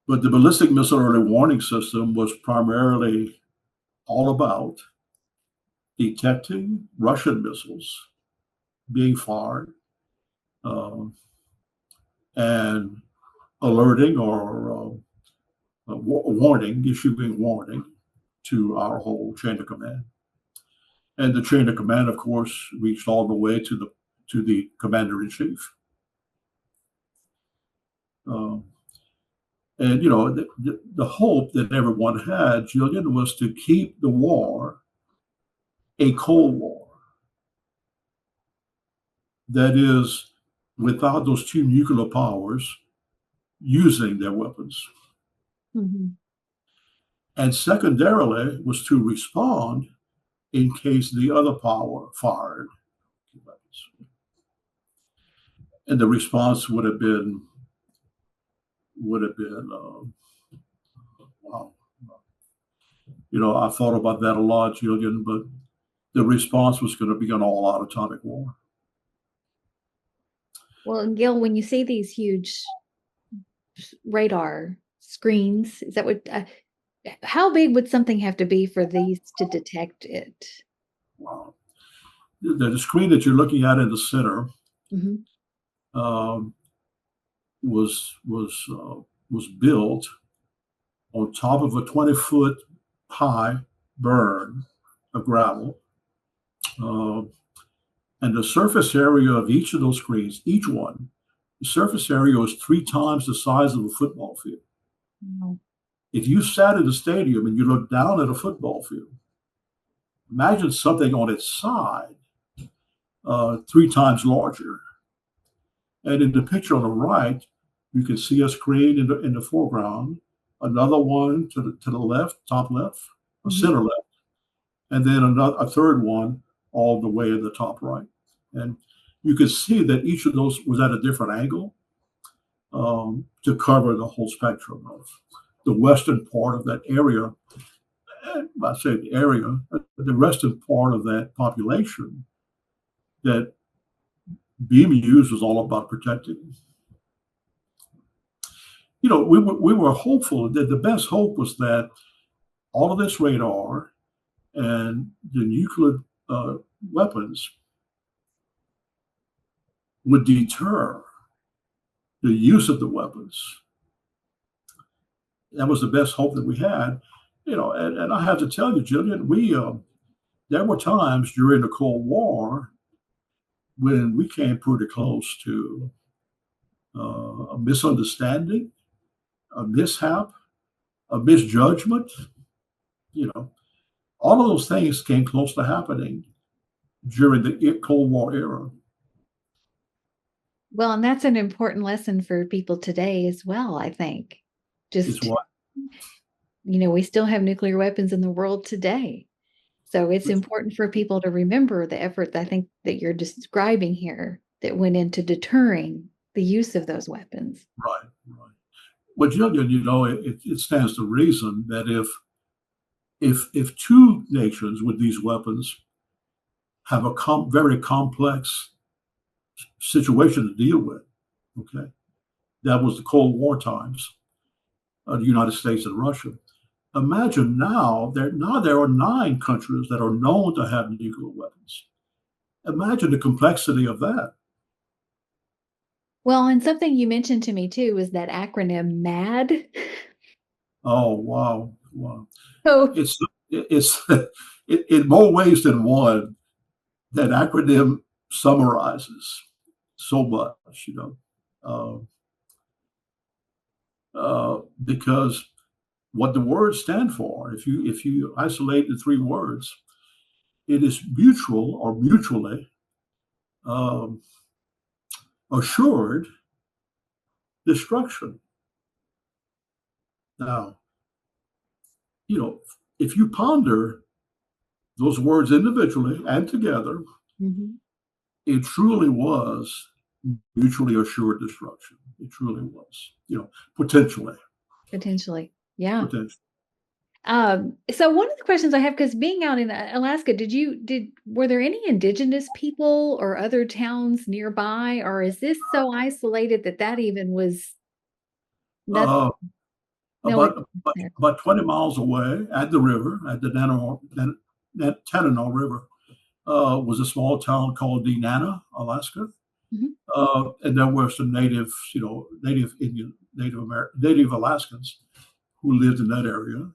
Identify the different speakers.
Speaker 1: But the ballistic missile early warning system was primarily all about detecting Russian missiles being fired, um, and alerting or warning, issuing warning to our whole chain of command. And the chain of command, of course, reached all the way to the commander in chief. Um, and the hope that everyone had, Jillian, was to keep the war a Cold War. That is, without those two nuclear powers using their weapons.
Speaker 2: Mm-hmm.
Speaker 1: And secondarily was to respond in case the other power fired weapons. And the response would have been wow. I thought about that a lot, Julian, but the response was going to be an all-out atomic war.
Speaker 2: Well, and Gil, when you see these huge radar screens, is that what? How big would something have to be for these to detect it?
Speaker 1: Wow. The screen that you're looking at in the center
Speaker 2: Mm-hmm.
Speaker 1: um, was built on top of a 20-foot high burn of gravel. And the surface area of each of those screens, each one, the surface area was 3 times the size of a football field.
Speaker 2: Mm-hmm.
Speaker 1: If you sat in a stadium and you looked down at a football field, imagine something on its side, 3 times larger. And in the picture on the right, you can see a screen in the foreground, another one to the left, top left, or
Speaker 2: Mm-hmm.
Speaker 1: center left, and then a third one all the way in the top right. And you could see that each of those was at a different angle, to cover the whole spectrum of the western part of that area. I say the area, the western part of that population that BMUs was all about protecting. We were hopeful that the best hope was that all of this radar and the nuclear weapons would deter the use of the weapons. That was the best hope that we had. And I have to tell you, Jillian, there were times during the Cold War when we came pretty close to a misunderstanding, a mishap, a misjudgment. All of those things came close to happening during the Cold War era.
Speaker 2: Well, and that's an important lesson for people today as well, I think.
Speaker 1: Is
Speaker 2: Just,
Speaker 1: what
Speaker 2: we still have nuclear weapons in the world today. So it's important for people to remember the effort that I think that you're describing here that went into deterring the use of those weapons.
Speaker 1: right, right. Well, Jillian, it stands to reason that if two nations with these weapons have a very complex situation to deal with, okay, that was the Cold War times, the United States and Russia. Imagine now there are 9 countries that are known to have nuclear weapons. Imagine the complexity of that.
Speaker 2: Well, and something you mentioned to me too is that acronym MAD.
Speaker 1: Oh wow, wow!
Speaker 2: So,
Speaker 1: It's in more ways than one. That acronym summarizes so much, because what the words stand for. If you isolate the 3 words, it is mutual or mutually um, assured destruction. Now, if you ponder those words individually and together,
Speaker 2: mhm,
Speaker 1: it truly was mutually assured destruction. It truly was, potentially,
Speaker 2: potentially. Yeah.
Speaker 1: potentially.
Speaker 2: So one of the questions I have, because being out in Alaska, were there any indigenous people or other towns nearby, or is this so isolated that even was
Speaker 1: Uh,
Speaker 2: nothing? No, it's
Speaker 1: about 20 miles away at the river, at the Tanana River, was a small town called Nenana, Alaska.
Speaker 2: Mhm.
Speaker 1: And there were some native, native Indian, Native Alaskans who lived in that area.